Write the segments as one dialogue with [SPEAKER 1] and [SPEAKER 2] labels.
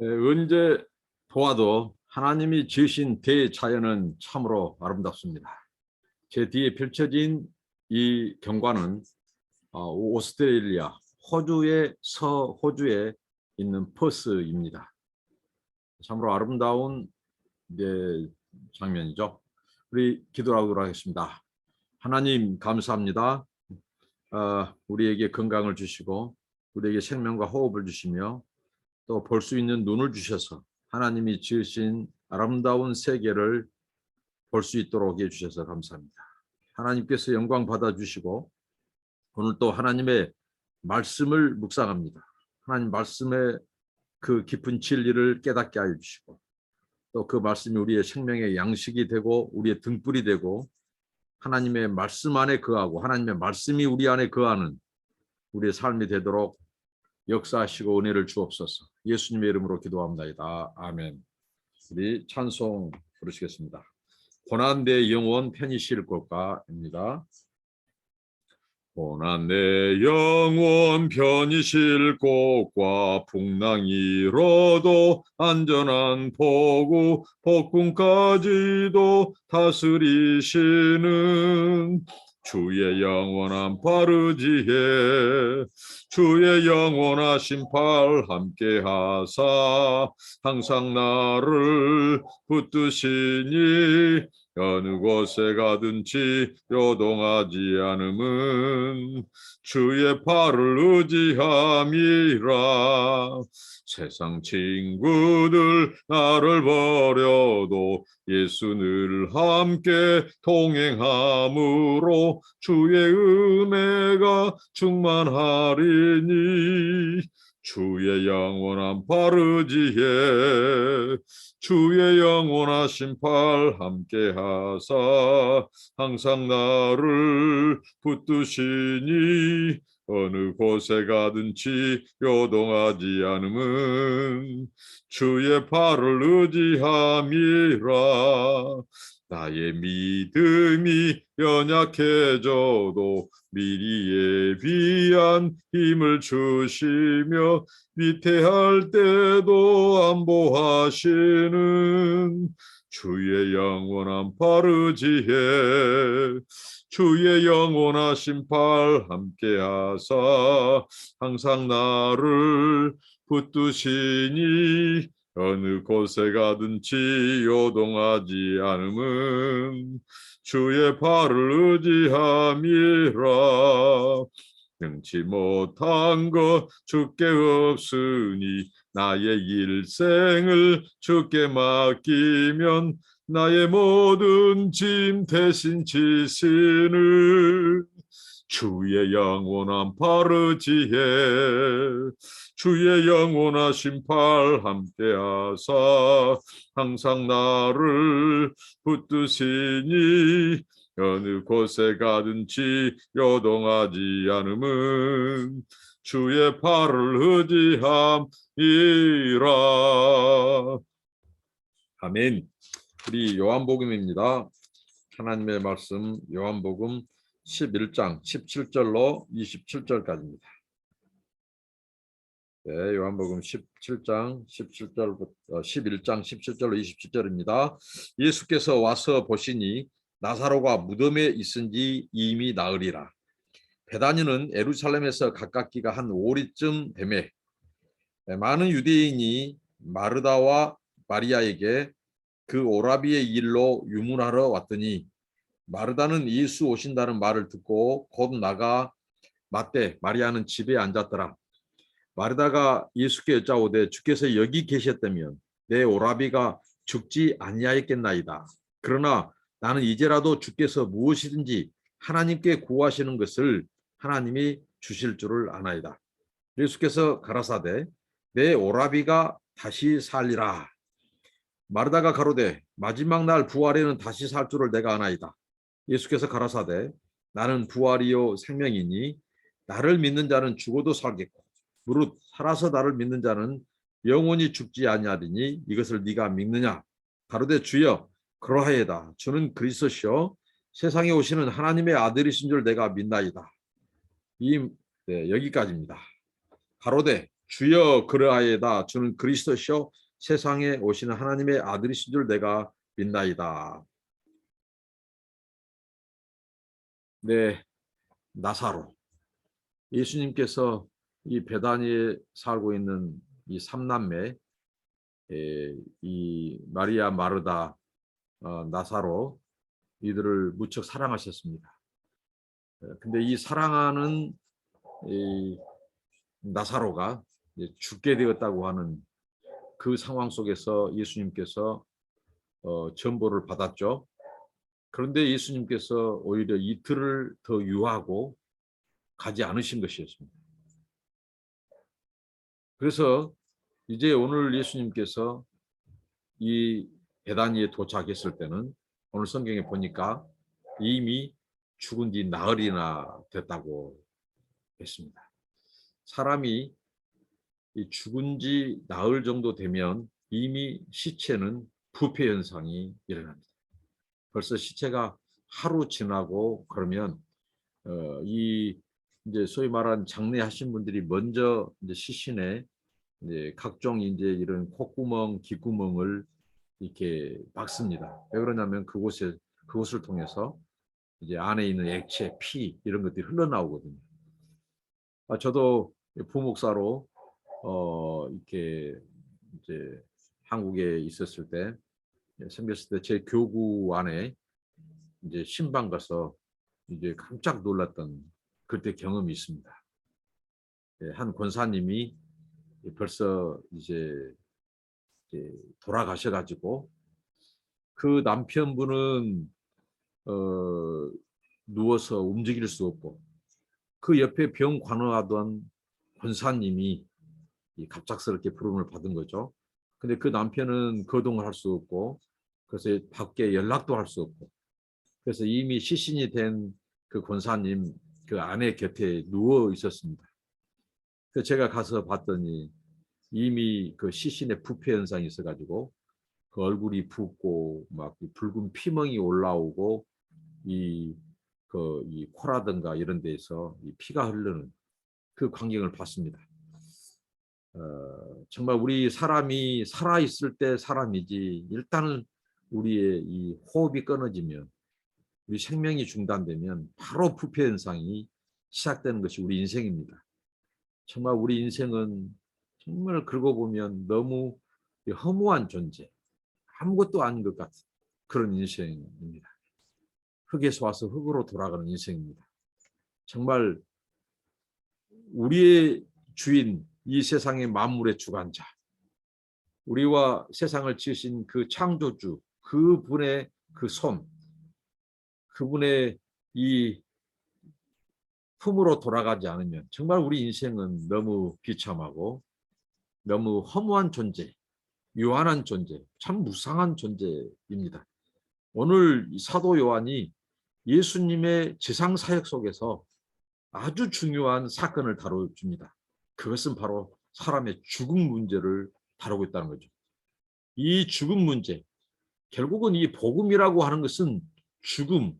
[SPEAKER 1] 언제 보아도 하나님이 지으신 대자연은 참으로 아름답습니다. 제 뒤에 펼쳐진 이 경관은 오스트레일리아 호주의 서호주에 있는 퍼스입니다. 참으로 아름다운 장면이죠. 우리 기도하도록 하겠습니다. 하나님 감사합니다. 우리에게 건강을 주시고 우리에게 생명과 호흡을 주시며 또 볼 수 있는 눈을 주셔서 하나님이 지으신 아름다운 세계를 볼 수 있도록 해주셔서 감사합니다. 하나님께서 영광 받아주시고 오늘 또 하나님의 말씀을 묵상합니다. 하나님 말씀의 그 깊은 진리를 깨닫게 하여 주시고 또 그 말씀이 우리의 생명의 양식이 되고 우리의 등불이 되고 하나님의 말씀 안에 거하고 하나님의 말씀이 우리 안에 거하는 우리의 삶이 되도록 역사하시고 은혜를 주옵소서. 예수님의 이름으로 기도합니다. 아멘. 우리 찬송 부르시겠습니다. 고난 내 영혼 편히 쉴 곳가입니다. 고난 내 영혼 편히 쉴 곳과 풍랑이 일어도 안전한 포구 폭풍까지도 다스리시는 주의 영원한 바르지에 주의 영원하신 팔 함께하사 항상 나를 붙드시니 어느 곳에 가든지 요동하지 않음은 주의 팔을 의지함이라. 세상 친구들 나를 버려도 예수 늘 함께 동행함으로 주의 은혜가 충만하리니 주의 영원한 바르지에 주의 영원하신 팔 함께하사 항상 나를 붙드시니 어느 곳에 가든지 요동하지 않음은 주의 팔을 의지함이라. 나의 믿음이 연약해져도 미리 예비한 힘을 주시며 위태할 때도 안보하시는 주의 영원한 바르지에 주의 영원하신 팔 함께하사 항상 나를 붙드시니 어느 곳에 가든지 요동하지 않음은 주의 팔을 의지함이라. 능치 못한 것 주께 없으니 나의 일생을 주께 맡기면 나의 모든 짐 대신 지시는 주의 영원한 바르지에 주의 영원하신 팔 함께하사 항상 나를 붙드시니 어느 곳에 가든지 요동하지 않음은 주의 팔을 의지함이라. 아멘. 우리 요한복음입니다. 하나님의 말씀 요한복음 11장 17절로 27절까지입니다. 네, 요한복음 11장 17절로 27절입니다. 예수께서 와서 보시니 나사로가 무덤에 있은지 이미 나으리라. 베다니는 예루살렘에서 가깝기가 한 5리쯤 되매 많은 유대인이 마르다와 마리아에게 그 오라비의 일로 유문하러 왔더니 마르다는 예수 오신다는 말을 듣고 곧 나가 맞되 마리아는 집에 앉았더라. 마르다가 예수께 여짜오되 주께서 여기 계셨다면 내 오라비가 죽지 아니하였겠나이다. 그러나 나는 이제라도 주께서 무엇이든지 하나님께 구하시는 것을 하나님이 주실 줄을 아나이다. 예수께서 가라사대 내 오라비가 다시 살리라. 마르다가 가로되 마지막 날 부활에는 다시 살 줄을 내가 아나이다. 예수께서 가라사대 나는 부활이요 생명이니 나를 믿는 자는 죽어도 살겠고 무릇 살아서 나를 믿는 자는 영원히 죽지 아니하리니 이것을 네가 믿느냐. 가로되 주여 그러하이다. 주는 그리스도시요 세상에 오시는 하나님의 아들이신 줄 내가 믿나이다. 여기까지입니다. 가로되 주여 그러하이다. 주는 그리스도시요 세상에 오시는 하나님의 아들이신 줄 내가 믿나이다. 네, 나사로. 예수님께서 이 베다니에 살고 있는 이 삼남매, 이 마리아, 마르다, 나사로, 이들을 무척 사랑하셨습니다. 근데 이 사랑하는 이 나사로가 죽게 되었다고 하는 그 상황 속에서 예수님께서 전보를 받았죠. 그런데 예수님께서 오히려 이틀을 더 유하고 가지 않으신 것이었습니다. 그래서 이제 오늘 예수님께서 이 베다니에 도착했을 때는 오늘 성경에 보니까 이미 죽은 지 나흘이나 됐다고 했습니다. 사람이 죽은 지 나흘 정도 되면 이미 시체는 부패 현상이 일어납니다. 벌써 시체가 하루 지나고 그러면 이 이제 소위 말하는 장례하신 분들이 먼저 이제 시신에 이제 각종 이제 이런 콧구멍, 귓구멍을 이렇게 막습니다. 왜 그러냐면 그곳을 통해서 이제 안에 있는 액체, 피 이런 것들이 흘러나오거든요. 저도 부목사로 이렇게 이제 한국에 있었을 때 생겼을 때 제 교구 안에 이제 신방 가서 이제 깜짝 놀랐던 그때 경험이 있습니다. 한 권사님이 벌써 이제 돌아가셔가지고 그 남편분은 누워서 움직일 수 없고 그 옆에 병 간호하던 권사님이 갑작스럽게 부름을 받은 거죠. 근데 그 남편은 거동을 할 수 없고 그래서 밖에 연락도 할 수 없고 그래서 이미 시신이 된 그 권사님 그 아내 곁에 누워 있었습니다. 그래서 제가 가서 봤더니 이미 그 시신의 부패 현상이 있어가지고 그 얼굴이 붓고 막 붉은 피멍이 올라오고 이 코라든가 이런 데서 이 피가 흐르는 그 광경을 봤습니다. 정말 우리 사람이 살아 있을 때 사람이지 일단은 우리의 이 호흡이 끊어지면 우리 생명이 중단되면 바로 부패 현상이 시작되는 것이 우리 인생입니다. 정말 우리 인생은 정말 그러고 보면 너무 허무한 존재, 아무것도 아닌 것 같은 그런 인생입니다. 흙에서 와서 흙으로 돌아가는 인생입니다. 정말 우리의 주인, 이 세상의 만물의 주관자, 우리와 세상을 지으신 그 창조주, 그분의 그 손, 그분의 이 품으로 돌아가지 않으면 정말 우리 인생은 너무 비참하고 너무 허무한 존재, 요한한 존재, 참 무상한 존재입니다. 오늘 사도 요한이 예수님의 지상 사역 속에서 아주 중요한 사건을 다뤄줍니다. 그것은 바로 사람의 죽음 문제를 다루고 있다는 거죠. 이 죽음 문제, 결국은 이 복음이라고 하는 것은 죽음,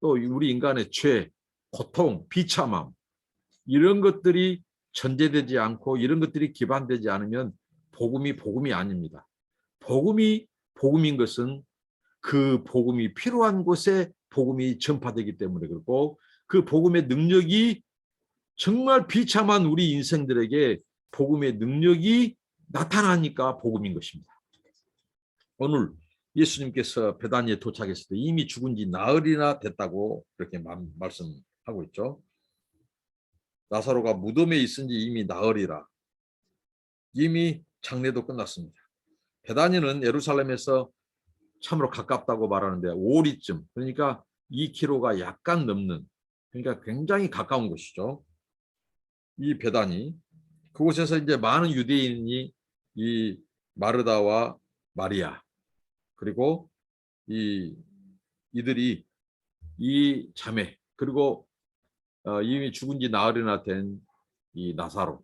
[SPEAKER 1] 또 우리 인간의 죄, 고통, 비참함 이런 것들이 전제되지 않고 이런 것들이 기반되지 않으면 복음이 아닙니다. 복음이 복음인 것은 그 복음이 필요한 곳에 복음이 전파되기 때문에 그렇고 그 복음의 능력이 정말 비참한 우리 인생들에게 복음의 능력이 나타나니까 복음인 것입니다. 오늘 예수님께서 베다니에 도착했을 때 이미 죽은 지 나흘이나 됐다고 그렇게 말씀하고 있죠. 나사로가 무덤에 있은 지 이미 나흘이라. 이미 장례도 끝났습니다. 베다니는 예루살렘에서 참으로 가깝다고 말하는데 5리쯤, 그러니까 2km가 약간 넘는, 그러니까 굉장히 가까운 곳이죠. 이 베다니, 그곳에서 이제 많은 유대인이 이 마르다와 마리아, 그리고 이들이 이 자매, 그리고 이미 죽은 지 나흘이나 된 이 나사로,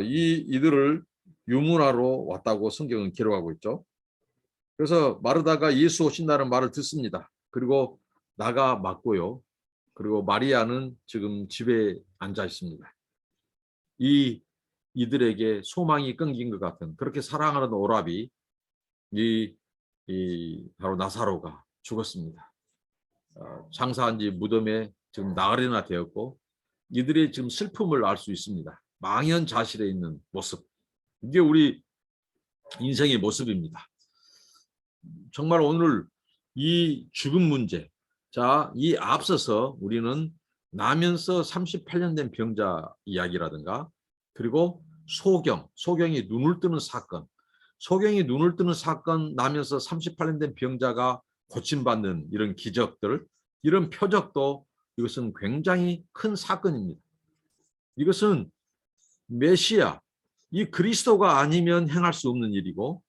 [SPEAKER 1] 이들을 유문하러 왔다고 성경은 기록하고 있죠. 그래서 마르다가 예수 오신다는 말을 듣습니다. 그리고 나가 맞고요. 그리고 마리아는 지금 집에 앉아 있습니다. 이 이들에게 소망이 끊긴 것 같은 그렇게 사랑하는 오라비 바로 나사로가 죽었습니다. 장사한 지 무덤에 지금 나흘이나 되었고 이들의 지금 슬픔을 알 수 있습니다. 망연자실해 있는 모습. 이게 우리 인생의 모습입니다. 정말 오늘 이 죽음 문제, 자, 이 앞서서 우리는 나면서 38년 된 병자 이야기라든가 그리고 소경이 눈을 뜨는 사건, 소경이 눈을 뜨는 사건 나면서 38년 된 병자가 고침받는 이런 기적들, 이런 표적도 이것은 굉장히 큰 사건입니다. 이것은 메시아, 이 그리스도가 아니면 행할 수 없는 일이고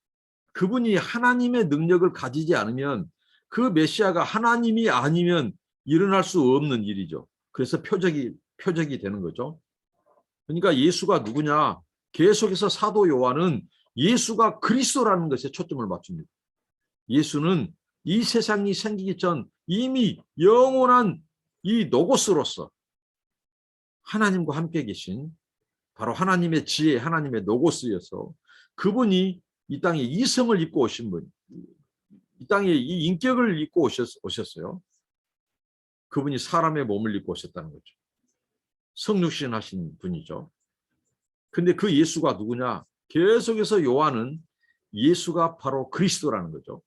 [SPEAKER 1] 그분이 하나님의 능력을 가지지 않으면 그 메시아가 하나님이 아니면 일어날 수 없는 일이죠. 그래서 표적이 되는 거죠. 그러니까 예수가 누구냐? 계속해서 사도 요한은 예수가 그리스도라는 것에 초점을 맞춥니다. 예수는 이 세상이 생기기 전 이미 영원한 이 노고스로서 하나님과 함께 계신 바로 하나님의 지혜, 하나님의 노고스여서 그분이 이 땅에 이성을 입고 오신 분, 이 땅에 이 인격을 입고 오셨어요. 그분이 사람의 몸을 입고 오셨다는 거죠. 성육신 하신 분이죠. 근데 그 예수가 누구냐? 계속해서 요한은 예수가 바로 그리스도라는 거죠.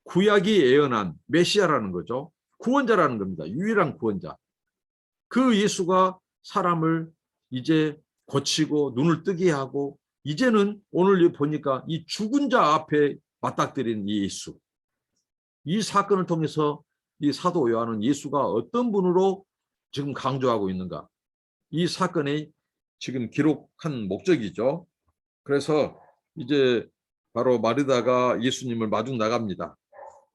[SPEAKER 1] 구약이 예언한 메시아라는 거죠. 구원자라는 겁니다. 유일한 구원자. 그 예수가 사람을 이제 고치고 눈을 뜨게 하고 이제는 오늘 보니까 이 죽은 자 앞에 맞닥뜨린 이 예수. 이 사건을 통해서 이 사도 요한은 예수가 어떤 분으로 지금 강조하고 있는가. 이 사건의 지금 기록한 목적이죠. 그래서 이제 바로 마르다가 예수님을 마중 나갑니다.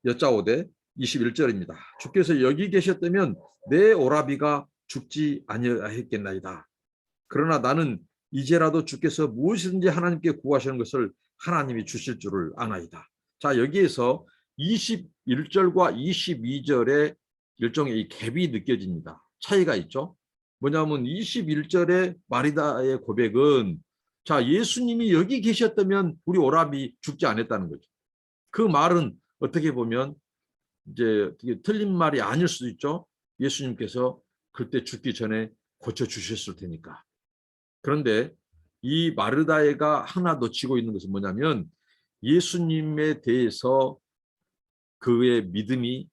[SPEAKER 1] 여짜오되 21절입니다. 주께서 여기 계셨다면 내 오라비가 죽지 아니하였겠나이다. 그러나 나는 이제라도 주께서 무엇이든지 하나님께 구하시는 것을 하나님이 주실 줄을 아나이다. 자, 여기에서 21절과 22절에 일종의 이 갭이 느껴집니다. 차이가 있죠. 뭐냐면 21절의 마리다의 고백은 자, 예수님이 여기 계셨다면 우리 오라비 죽지 않았다는 거죠. 그 말은 어떻게 보면 이제 틀린 말이 아닐 수도 있죠. 예수님께서 그때 죽기 전에 고쳐주셨을 테니까. 그런데 이 마르다에가 하나 놓치고 있는 것은 뭐냐면 예수님에 대해서 그의 믿음이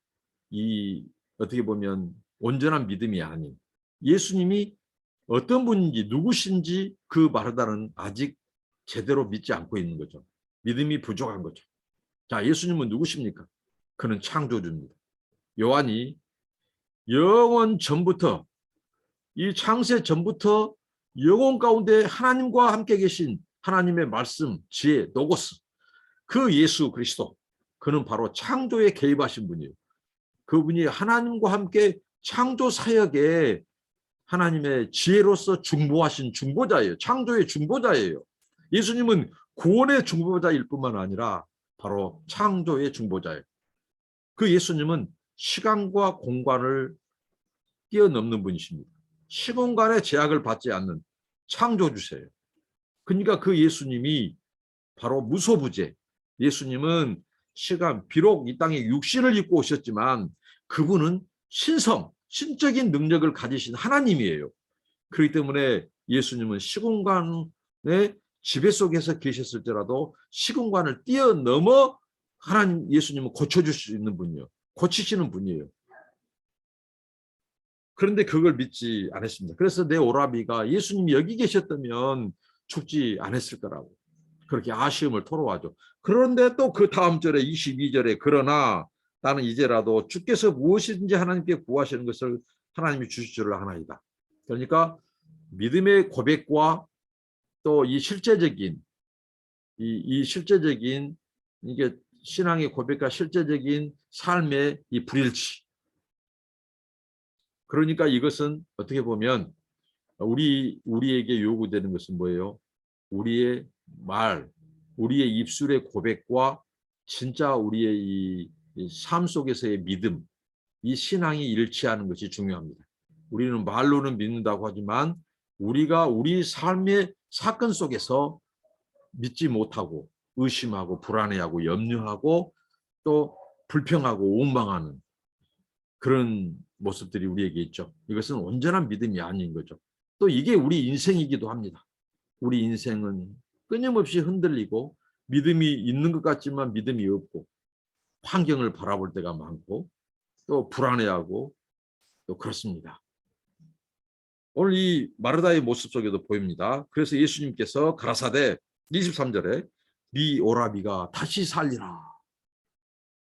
[SPEAKER 1] 이 어떻게 보면 온전한 믿음이 아닌 예수님이 어떤 분인지 누구신지 그 마르다는 아직 제대로 믿지 않고 있는 거죠. 믿음이 부족한 거죠. 자, 예수님은 누구십니까? 그는 창조주입니다. 요한이 영원 전부터 이 창세 전부터 영혼 가운데 하나님과 함께 계신 하나님의 말씀, 지혜, 노고스 그 예수 그리스도 그는 바로 창조에 개입하신 분이에요. 그분이 하나님과 함께 창조 사역에 하나님의 지혜로서 중보하신 중보자예요. 창조의 중보자예요. 예수님은 구원의 중보자일 뿐만 아니라 바로 창조의 중보자예요. 그 예수님은 시간과 공간을 뛰어넘는 분이십니다. 시공간의 제약을 받지 않는 창조주세요. 그러니까 그 예수님이 바로 무소부재. 예수님은 시간, 비록 이 땅에 육신을 입고 오셨지만 그분은 신적인 능력을 가지신 하나님이에요. 그렇기 때문에 예수님은 시공간의 지배 속에서 계셨을지라도 시공간을 뛰어넘어 하나님 예수님은 고쳐줄 수 있는 분이요. 고치시는 분이에요. 그런데 그걸 믿지 않았습니다. 그래서 내 오라비가 예수님이 여기 계셨다면 죽지 않았을 거라고 그렇게 아쉬움을 토로하죠. 그런데 또 그 다음 절에 22절에 그러나 나는 이제라도 주께서 무엇이든지 하나님께 구하시는 것을 하나님이 주실 줄을 아나이다. 그러니까 믿음의 고백과 또 이 실제적인 실제적인 이게 신앙의 고백과 실제적인 삶의 이 불일치. 그러니까 이것은 어떻게 보면 우리에게 요구되는 것은 뭐예요? 우리의 말, 우리의 입술의 고백과 진짜 우리의 이 삶 속에서의 믿음, 이 신앙이 일치하는 것이 중요합니다. 우리는 말로는 믿는다고 하지만 우리가 우리 삶의 사건 속에서 믿지 못하고 의심하고 불안해하고 염려하고 또 불평하고 원망하는 그런 모습들이 우리에게 있죠. 이것은 온전한 믿음이 아닌 거죠. 또 이게 우리 인생이기도 합니다. 우리 인생은 끊임없이 흔들리고 믿음이 있는 것 같지만 믿음이 없고 환경을 바라볼 때가 많고 또 불안해하고 또 그렇습니다. 오늘 이 마르다의 모습 속에도 보입니다. 그래서 예수님께서 가라사대 23절에 네 오라비가 다시 살리라.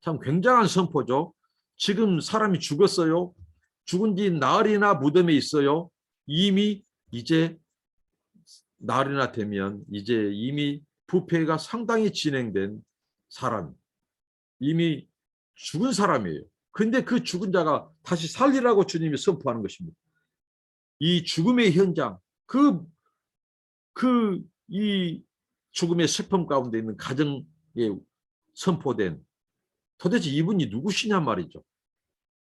[SPEAKER 1] 참 굉장한 선포죠. 지금 사람이 죽었어요. 죽은 지 나흘이나 무덤에 있어요. 이미 이제 나흘이나 되면 이제 이미 부패가 상당히 진행된 사람, 이미 죽은 사람이에요. 근데 그 죽은 자가 다시 살리라고 주님이 선포하는 것입니다. 이 죽음의 현장, 이 죽음의 슬픔 가운데 있는 가정에 선포된 도대체 이분이 누구시냐 말이죠.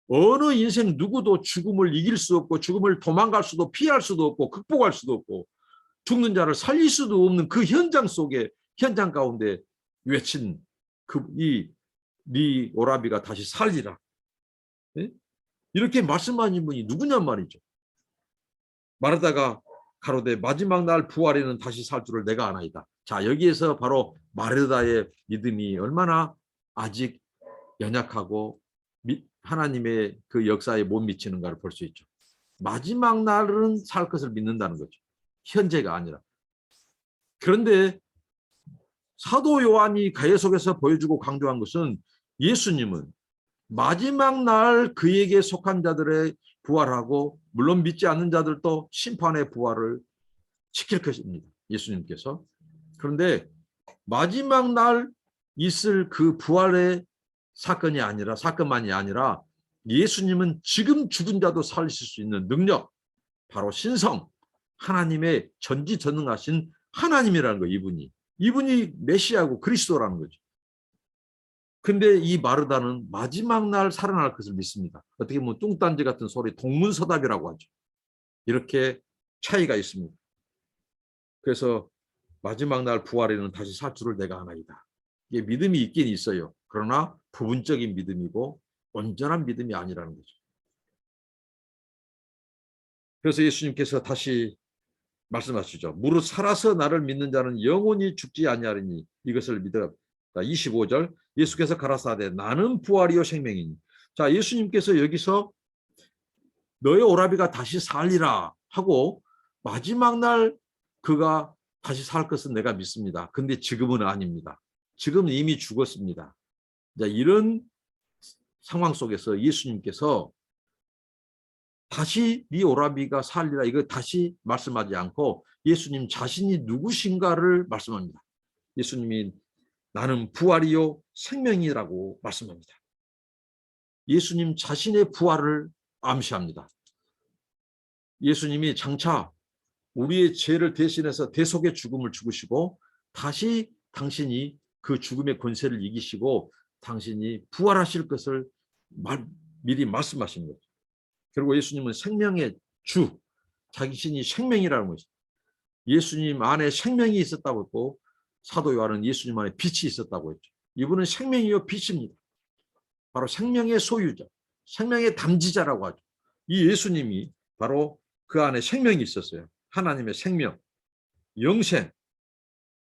[SPEAKER 1] 어느 인생 누구도 죽음을 이길 수 없고 죽음을 도망갈 수도 피할 수도 없고 극복할 수도 없고 죽는 자를 살릴 수도 없는 그 현장 속에 현장 가운데 외친 네 오라비가 다시 살리라. 네? 이렇게 말씀하신 분이 누구냐 말이죠. 마르다가 가로되 마지막 날 부활에는 다시 살 줄을 내가 아나이다. 자, 여기에서 바로 마르다의 믿음이 얼마나 아직 연약하고 하나님의 그 역사에 못 미치는가를 볼 수 있죠. 마지막 날은 살 것을 믿는다는 거죠. 현재가 아니라. 그런데 사도 요한이 가해 속에서 보여주고 강조한 것은 예수님은 마지막 날 그에게 속한 자들의 부활하고 물론 믿지 않는 자들도 심판의 부활을 시킬 것입니다. 예수님께서. 그런데 마지막 날 있을 그 부활의 사건만이 아니라 예수님은 지금 죽은 자도 살리실 수 있는 능력, 바로 신성, 하나님의 전지전능하신 하나님이라는 거예요. 이분이 메시아고 그리스도라는 거죠. 근데 이 마르다는 마지막 날 살아날 것을 믿습니다. 어떻게 보면 뚱딴지 같은 소리, 동문서답이라고 하죠. 이렇게 차이가 있습니다. 그래서 마지막 날 부활에는 다시 살 줄을 내가 아나이다. 이게 믿음이 있긴 있어요. 그러나 부분적인 믿음이고 온전한 믿음이 아니라는 거죠. 그래서 예수님께서 다시 말씀하시죠. 무릇 살아서 나를 믿는 자는 영원히 죽지 아니하리니 이것을 믿으라. 25절 예수께서 가라사대 나는 부활이요 생명이니. 자, 예수님께서 여기서 너의 오라비가 다시 살리라 하고 마지막 날 그가 다시 살 것은 내가 믿습니다. 근데 지금은 아닙니다. 지금은 이미 죽었습니다. 자, 이런 상황 속에서 예수님께서 다시 네 오라비가 살리라 이거 다시 말씀하지 않고 예수님 자신이 누구신가를 말씀합니다. 예수님이 나는 부활이요 생명이라고 말씀합니다. 예수님 자신의 부활을 암시합니다. 예수님이 장차 우리의 죄를 대신해서 대속의 죽음을 죽으시고 다시 당신이 그 죽음의 권세를 이기시고 당신이 부활하실 것을 미리 말씀하신 거죠. 그리고 예수님은 생명의 주, 자신이 생명이라는 것이죠. 예수님 안에 생명이 있었다고 했고 사도 요한은 예수님 안에 빛이 있었다고 했죠. 이분은 생명이요 빛입니다. 바로 생명의 소유자, 생명의 담지자라고 하죠. 이 예수님이 바로 그 안에 생명이 있었어요. 하나님의 생명, 영생.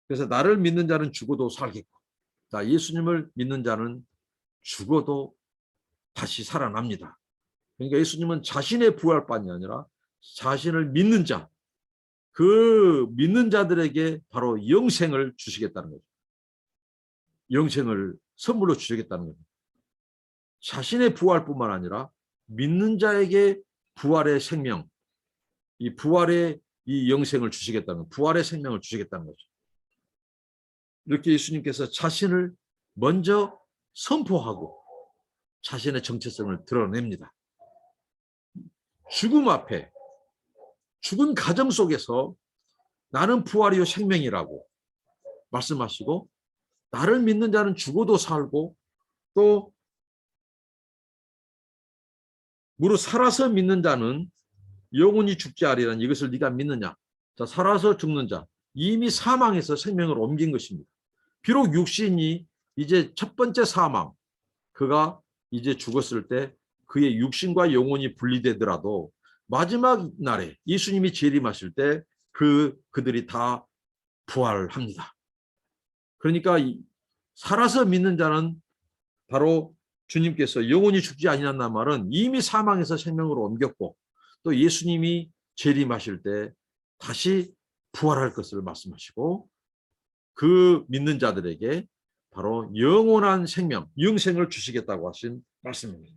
[SPEAKER 1] 그래서 나를 믿는 자는 죽어도 살겠고, 예수님을 믿는 자는 죽어도 다시 살아납니다. 그러니까 예수님은 자신의 부활만이 아니라 자신을 믿는 자, 그 믿는 자들에게 바로 영생을 주시겠다는 거죠. 영생을 선물로 주시겠다는 거죠. 자신의 부활뿐만 아니라 믿는 자에게 부활의 생명, 이 부활의 이 영생을 주시겠다는 거죠. 부활의 생명을 주시겠다는 거죠. 이렇게 예수님께서 자신을 먼저 선포하고 자신의 정체성을 드러냅니다. 죽음 앞에, 죽은 가정 속에서 나는 부활이요 생명이라고 말씀하시고 나를 믿는 자는 죽어도 살고 또 무릇 살아서 믿는 자는 영원히 죽지 아니하리라. 이것을 네가 믿느냐? 자, 살아서 죽는 자, 이미 사망에서 생명을 옮긴 것입니다. 비록 육신이 이제 첫 번째 사망, 그가 이제 죽었을 때 그의 육신과 영혼이 분리되더라도 마지막 날에 예수님이 재림하실 때 그들이 다 부활합니다. 그러니까 살아서 믿는 자는 바로 주님께서 영원히 죽지 아니한다는 말은 이미 사망에서 생명으로 옮겼고 또 예수님이 재림하실 때 다시 부활할 것을 말씀하시고 그 믿는 자들에게 바로 영원한 생명, 영생을 주시겠다고 하신 말씀입니다.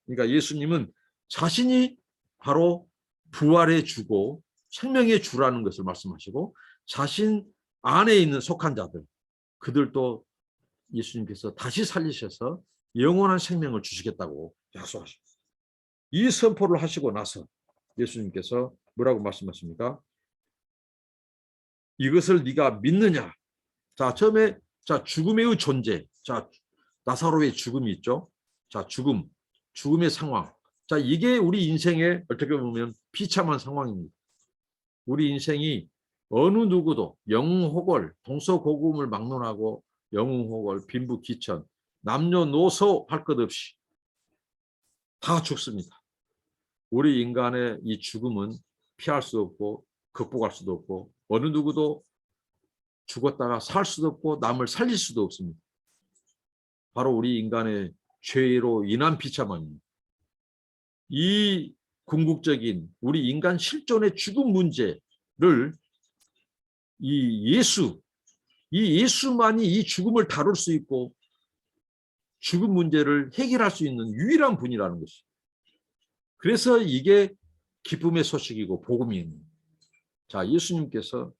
[SPEAKER 1] 그러니까 예수님은 자신이 바로 부활의 주고 생명의 주라는 것을 말씀하시고 자신 안에 있는 속한 자들, 그들도 예수님께서 다시 살리셔서 영원한 생명을 주시겠다고 약속하십니다. 이 선포를 하시고 나서 예수님께서 뭐라고 말씀하십니까? 이것을 네가 믿느냐? 자, 처음에 죽음의 존재. 자, 나사로의 죽음이 있죠. 자, 죽음의 상황. 자, 이게 우리 인생의 어떻게 보면 비참한 상황입니다. 우리 인생이 어느 누구도 영혼호걸, 동서고금을 막론하고 영웅호걸, 빈부귀천, 남녀노소 할 것 없이 다 죽습니다. 우리 인간의 이 죽음은 피할 수 없고 극복할 수도 없고 어느 누구도 죽었다가 살 수도 없고 남을 살릴 수도 없습니다. 바로 우리 인간의 죄로 인한 비참함입니다. 이 궁극적인 우리 인간 실존의 죽음 문제를 이 예수만이 이 죽음을 다룰 수 있고 죽음 문제를 해결할 수 있는 유일한 분이라는 것이. 그래서 이게 기쁨의 소식이고 복음입니다. 자, 예수님께서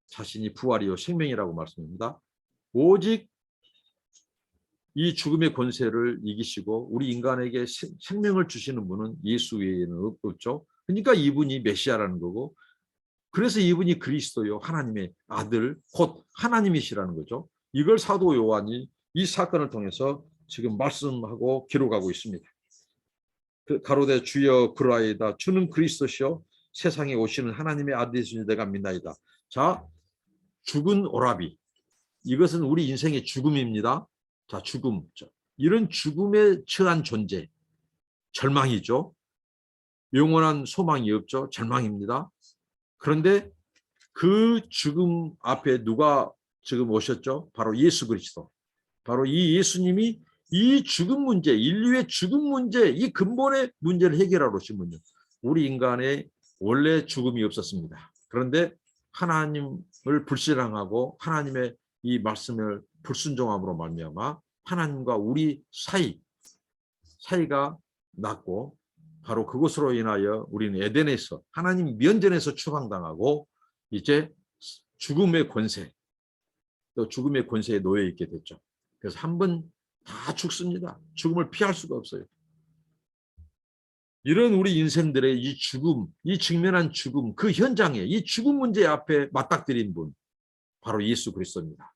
[SPEAKER 1] 자신이 부활이요 생명이라고 말씀합니다. 오직 이 죽음의 권세를 이기시고 우리 인간에게 생명을 주시는 분은 예수 외에는 없죠. 그러니까 이분이 메시아라는 거고 그래서 이분이 그리스도요 하나님의 아들 곧 하나님이시라는 거죠. 이걸 사도 요한이 이 사건을 통해서 지금 말씀하고 기록하고 있습니다. 가로되 주여 그러하이다. 주는 그리스도시요 세상에 오시는 하나님의 아들이시니 내가 믿나이다. 자, 죽은 오라비. 이것은 우리 인생의 죽음입니다. 자, 죽음. 이런 죽음에 처한 존재. 절망이죠. 영원한 소망이 없죠. 절망입니다. 그런데 그 죽음 앞에 누가 지금 오셨죠? 바로 예수 그리스도. 바로 이 예수님이 이 죽음 문제, 인류의 죽음 문제, 이 근본의 문제를 해결하러 오신 분이요. 우리 인간의 원래 죽음이 없었습니다. 그런데 하나님을 불신앙하고 하나님의 이 말씀을 불순종함으로 말미암아 하나님과 우리 사이가 났고 바로 그것으로 인하여 우리는 에덴에서 하나님 면전에서 추방당하고 이제 죽음의 권세 또 죽음의 권세에 놓여 있게 됐죠. 그래서 한 번 다 죽습니다. 죽음을 피할 수가 없어요. 이런 우리 인생들의 이 죽음, 이 직면한 죽음, 그 현장에 이 죽음 문제 앞에 맞닥뜨린 분 바로 예수 그리스도입니다.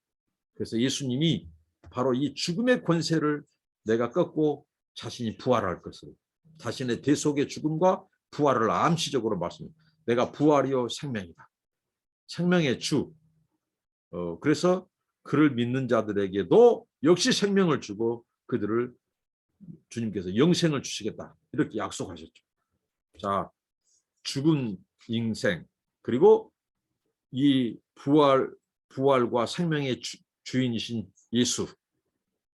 [SPEAKER 1] 그래서 예수님이 바로 이 죽음의 권세를 내가 꺾고 자신이 부활할 것을 자신의 대속의 죽음과 부활을 암시적으로 말씀합니다. 내가 부활이요 생명이다. 생명의 주. 그래서 그를 믿는 자들에게도 역시 생명을 주고 그들을 주님께서 영생을 주시겠다. 이렇게 약속하셨죠. 자, 죽은 인생 그리고 이 부활과 생명의 주인이신 예수.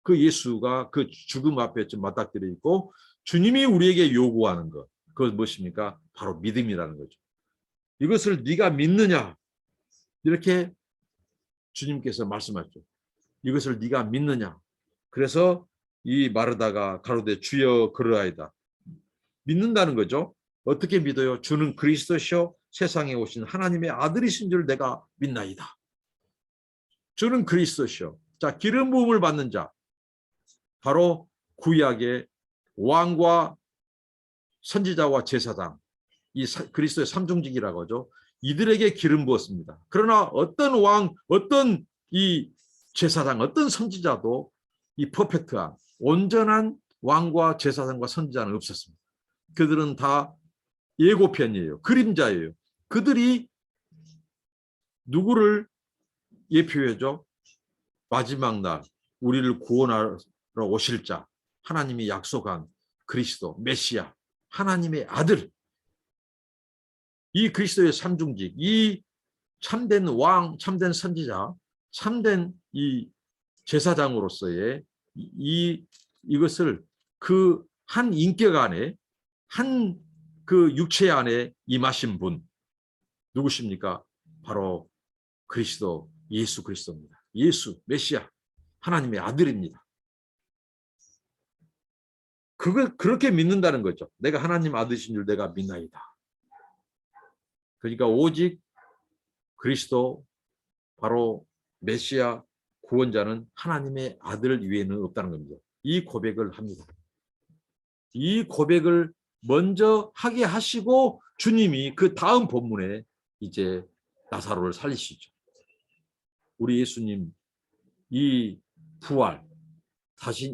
[SPEAKER 1] 그 예수가 그 죽음 앞에 좀 맞닥뜨려 있고 주님이 우리에게 요구하는 것. 그것 무엇입니까? 바로 믿음이라는 거죠. 이것을 네가 믿느냐? 이렇게 주님께서 말씀하셨죠. 이것을 네가 믿느냐? 그래서 이 마르다가 가로되 주여 그러하이다. 믿는다는 거죠. 어떻게 믿어요? 주는 그리스도시요 세상에 오신 하나님의 아들이신 줄 내가 믿나이다. 주는 그리스도시요. 자, 기름 부음을 받는 자. 바로 구약의 왕과 선지자와 제사장. 이 그리스도의 삼중직이라고 하죠. 이들에게 기름 부었습니다. 그러나 어떤 왕, 어떤 이 제사장, 어떤 선지자도 이 퍼펙트한 온전한 왕과 제사장과 선지자는 없었습니다. 그들은 다 예고편이에요. 그림자예요. 그들이 누구를 예표해줘? 마지막 날 우리를 구원하러 오실 자, 하나님이 약속한 그리스도 메시아, 하나님의 아들, 이 그리스도의 삼중직, 이 참된 왕, 참된 선지자, 참된 이 제사장으로서의 이것을 그 한 인격 안에, 한 그 육체 안에 임하신 분 누구십니까? 바로 그리스도, 예수 그리스도입니다. 예수 메시아, 하나님의 아들입니다. 그걸 그렇게 믿는다는 거죠. 내가 하나님 아들이신 줄 내가 믿나이다. 그러니까 오직 그리스도, 바로 메시아 구원자는 하나님의 아들 위에는 없다는 겁니다. 이 고백을 합니다. 이 고백을 먼저 하게 하시고 주님이 그 다음 본문에 이제 나사로를 살리시죠. 우리 예수님 이 부활,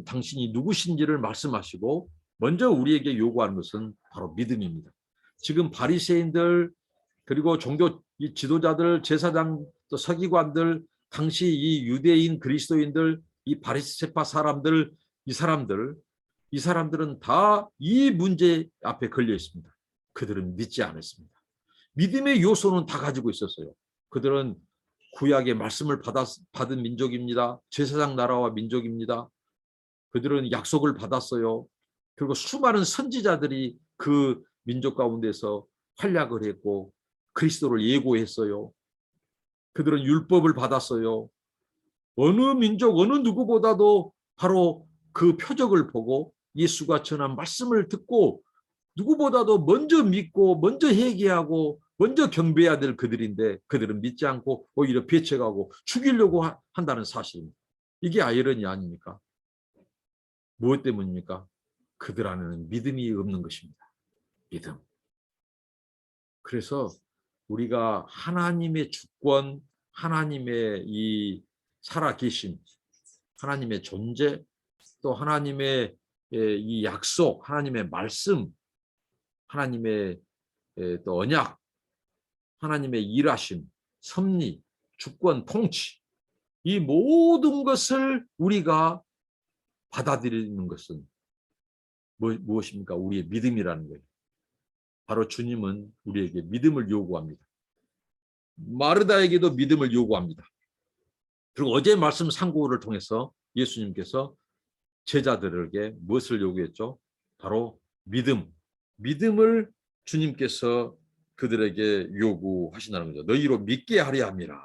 [SPEAKER 1] 당신이 누구신지를 말씀하시고 먼저 우리에게 요구하는 것은 바로 믿음입니다. 지금 바리새인들 그리고 종교 지도자들, 제사장, 또 서기관들, 당시 이 유대인 그리스도인들, 이 바리새파 사람들, 이 사람들은 다 이 문제 앞에 걸려 있습니다. 그들은 믿지 않았습니다. 믿음의 요소는 다 가지고 있었어요. 그들은 구약의 말씀을 받은 민족입니다. 제사장 나라와 민족입니다. 그들은 약속을 받았어요. 그리고 수많은 선지자들이 그 민족 가운데서 활약을 했고 그리스도를 예고했어요. 그들은 율법을 받았어요. 어느 민족, 어느 누구보다도 바로 그 표적을 보고 예수가 전한 말씀을 듣고 누구보다도 먼저 믿고 먼저 회개하고 먼저 경배해야 될 그들인데 그들은 믿지 않고 오히려 배척하고 죽이려고 한다는 사실입니다. 이게 아이러니 아닙니까? 무엇 때문입니까? 그들 안에는 믿음이 없는 것입니다. 믿음. 그래서 우리가 하나님의 주권, 하나님의 이 살아계심, 하나님의 존재, 또 하나님의 이 약속, 하나님의 말씀, 하나님의 또 언약, 하나님의 일하심, 섭리, 주권, 통치, 이 모든 것을 우리가 받아들이는 것은 무엇입니까? 우리의 믿음이라는 거예요. 바로 주님은 우리에게 믿음을 요구합니다. 마르다에게도 믿음을 요구합니다. 그리고 어제 말씀 상고를 통해서 예수님께서 제자들에게 무엇을 요구했죠? 바로 믿음을 주님께서 그들에게 요구하신다는 거죠. 너희로 믿게 하려 함이라.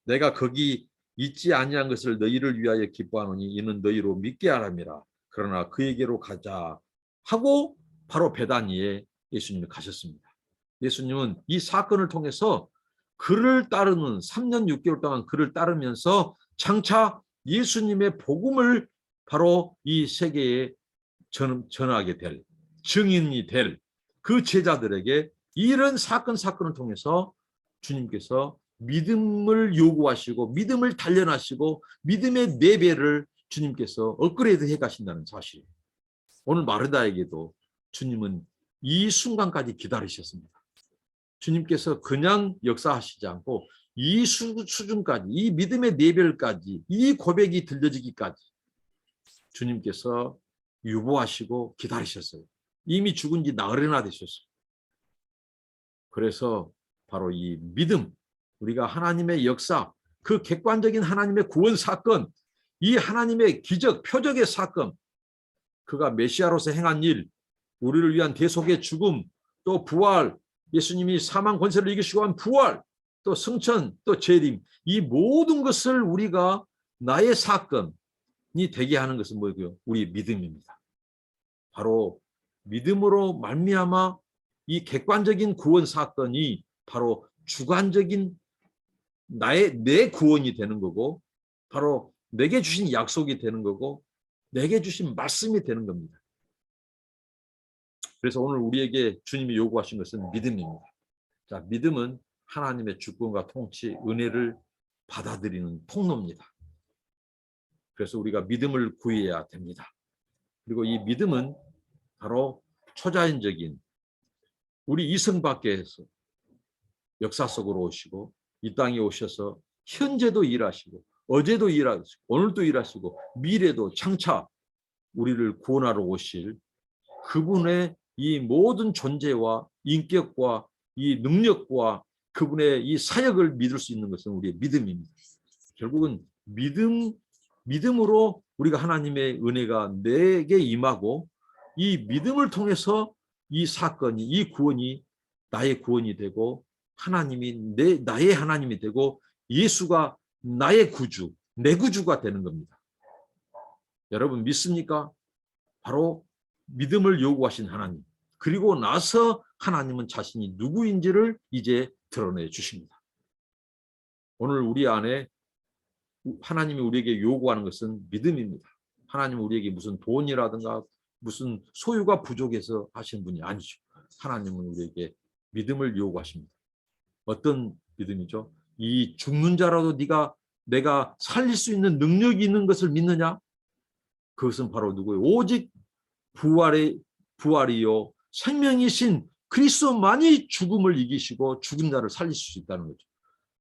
[SPEAKER 1] 내가 거기 있지 아니한 것을 너희를 위하여 기뻐하노니 이는 너희로 믿게 하람이라. 그러나 그에게로 가자 하고 바로 베다니에 예수님이 가셨습니다. 예수님은 이 사건을 통해서 그를 따르는 3년 6개월 동안 그를 따르면서 장차 예수님의 복음을 바로 이 세계에 전하게 될, 증인이 될 그 제자들에게 이런 사건을 통해서 주님께서 믿음을 요구하시고 믿음을 단련하시고 믿음의 4배를 주님께서 업그레이드 해 가신다는 사실. 오늘 마르다에게도 주님은 이 순간까지 기다리셨습니다. 주님께서 그냥 역사하시지 않고 이 수준까지, 이 믿음의 4배까지, 이 고백이 들려지기까지 주님께서 유보하시고 기다리셨어요. 이미 죽은 지 나흘이나 되셨어요. 그래서 바로 이 믿음, 우리가 하나님의 역사, 그 객관적인 하나님의 구원 사건, 이 하나님의 기적, 표적의 사건, 그가 메시아로서 행한 일, 우리를 위한 대속의 죽음, 또 부활, 예수님이 사망 권세를 이기시고 한 부활, 또 승천, 또 재림, 이 모든 것을 우리가 나의 사건이 되게 하는 것은 뭐고요? 우리의 믿음입니다. 바로 믿음으로 말미암아 이 객관적인 구원 사건이 바로 주관적인 내 구원이 되는 거고, 바로 내게 주신 약속이 되는 거고, 내게 주신 말씀이 되는 겁니다. 그래서 오늘 우리에게 주님이 요구하신 것은 믿음입니다. 자, 믿음은 하나님의 주권과 통치, 은혜를 받아들이는 통로입니다. 그래서 우리가 믿음을 구해야 됩니다. 그리고 이 믿음은 바로 초자연적인 우리 이성밖에서 역사 속으로 오시고 이 땅에 오셔서 현재도 일하시고 어제도 일하시고 오늘도 일하시고 미래도 장차 우리를 구원하러 오실 그분의 이 모든 존재와 인격과 이 능력과 그분의 이 사역을 믿을 수 있는 것은 우리의 믿음입니다. 결국은 믿음으로 우리가 하나님의 은혜가 내게 임하고 이 믿음을 통해서 이 사건이 이 구원이 나의 구원이 되고 하나님이 나의 하나님이 되고 예수가 나의 구주, 내 구주가 되는 겁니다. 여러분 믿습니까? 바로 믿음을 요구하신 하나님. 그리고 나서 하나님은 자신이 누구인지를 이제 드러내 주십니다. 오늘 우리 안에 하나님이 우리에게 요구하는 것은 믿음입니다. 하나님은 우리에게 무슨 돈이라든가 무슨 소유가 부족해서 하시는 분이 아니죠. 하나님은 우리에게 믿음을 요구하십니다. 어떤 믿음이죠? 이 죽는 자라도 내가 살릴 수 있는 능력이 있는 것을 믿느냐? 그것은 바로 누구예요? 오직 부활이요 생명이신 그리스도만이 죽음을 이기시고 죽은 자를 살릴 수 있다는 거죠.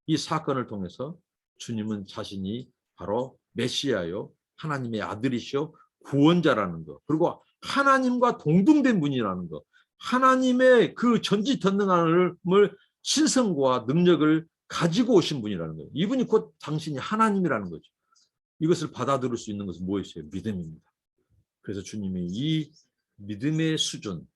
[SPEAKER 1] 이 사건을 통해서 주님은 자신이 바로 메시아요 하나님의 아들이시요 구원자라는 것, 그리고 하나님과 동등된 분이라는 것, 하나님의 그 전지전능함을 신성과 능력을 가지고 오신 분이라는 거예요. 이분이 곧 당신이 하나님이라는 거죠. 이것을 받아들일 수 있는 것은 무엇이에요? 믿음입니다. 그래서 주님이 이 믿음의 수준,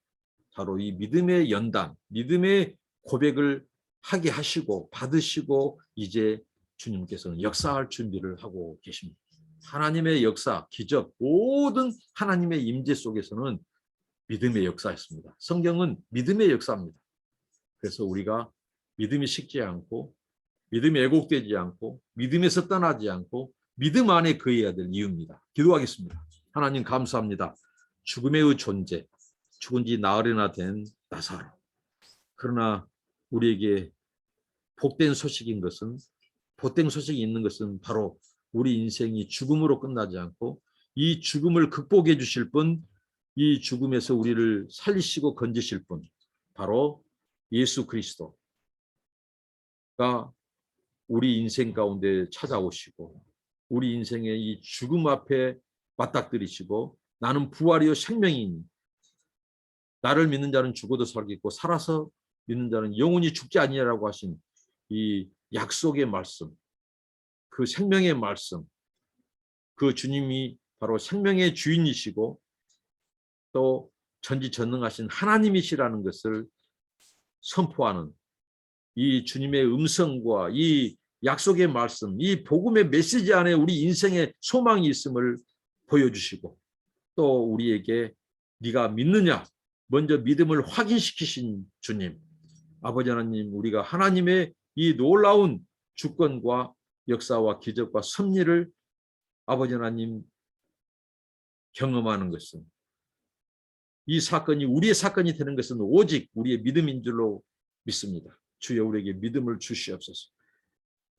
[SPEAKER 1] 바로 이 믿음의 연단, 믿음의 고백을 하게 하시고 받으시고 이제 주님께서는 역사할 준비를 하고 계십니다. 하나님의 역사, 기적, 모든 하나님의 임재 속에서는 믿음의 역사였습니다. 성경은 믿음의 역사입니다. 그래서 우리가 믿음이 식지 않고 믿음이 왜곡되지 않고 믿음에서 떠나지 않고 믿음 안에 거해야 될 이유입니다. 기도하겠습니다. 하나님 감사합니다. 죽음의 존재, 죽은 지 나흘이나 된 나사로. 그러나 우리에게 복된 소식인 것은, 복된 소식이 있는 것은 바로 우리 인생이 죽음으로 끝나지 않고 이 죽음을 극복해 주실 분, 이 죽음에서 우리를 살리시고 건지실 분, 바로 예수 그리스도가 우리 인생 가운데 찾아오시고 우리 인생의 이 죽음 앞에 맞닥뜨리시고 나는 부활이요 생명이니 나를 믿는 자는 죽어도 살겠고 살아서 믿는 자는 영원히 죽지 아니하라고 하신 이 약속의 말씀, 그 생명의 말씀, 그 주님이 바로 생명의 주인이시고 또 전지전능하신 하나님이시라는 것을 선포하는 이 주님의 음성과 이 약속의 말씀, 이 복음의 메시지 안에 우리 인생의 소망이 있음을 보여주시고 또 우리에게 네가 믿느냐 먼저 믿음을 확인시키신 주님, 아버지 하나님, 우리가 하나님의 이 놀라운 주권과 역사와 기적과 섭리를 아버지 하나님 경험하는 것은, 이 사건이 우리의 사건이 되는 것은 오직 우리의 믿음인 줄로 믿습니다. 주여 우리에게 믿음을 주시옵소서.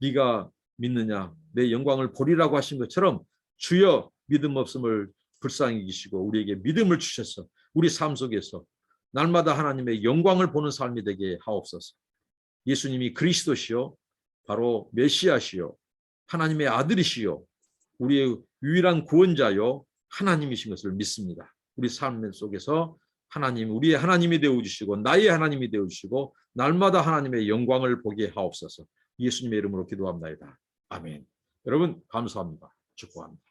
[SPEAKER 1] 네가 믿느냐 내 영광을 보리라고 하신 것처럼 주여 믿음 없음을 불쌍히 여기시고 우리에게 믿음을 주셔서 우리 삶 속에서 날마다 하나님의 영광을 보는 삶이 되게 하옵소서. 예수님이 그리스도시요 바로 메시아시요 하나님의 아들이시요 우리의 유일한 구원자요 하나님이신 것을 믿습니다. 우리 삶 속에서 하나님, 우리의 하나님이 되어주시고 나의 하나님이 되어주시고 날마다 하나님의 영광을 보게 하옵소서. 예수님의 이름으로 기도합니다. 아멘. 여러분 감사합니다. 축복합니다.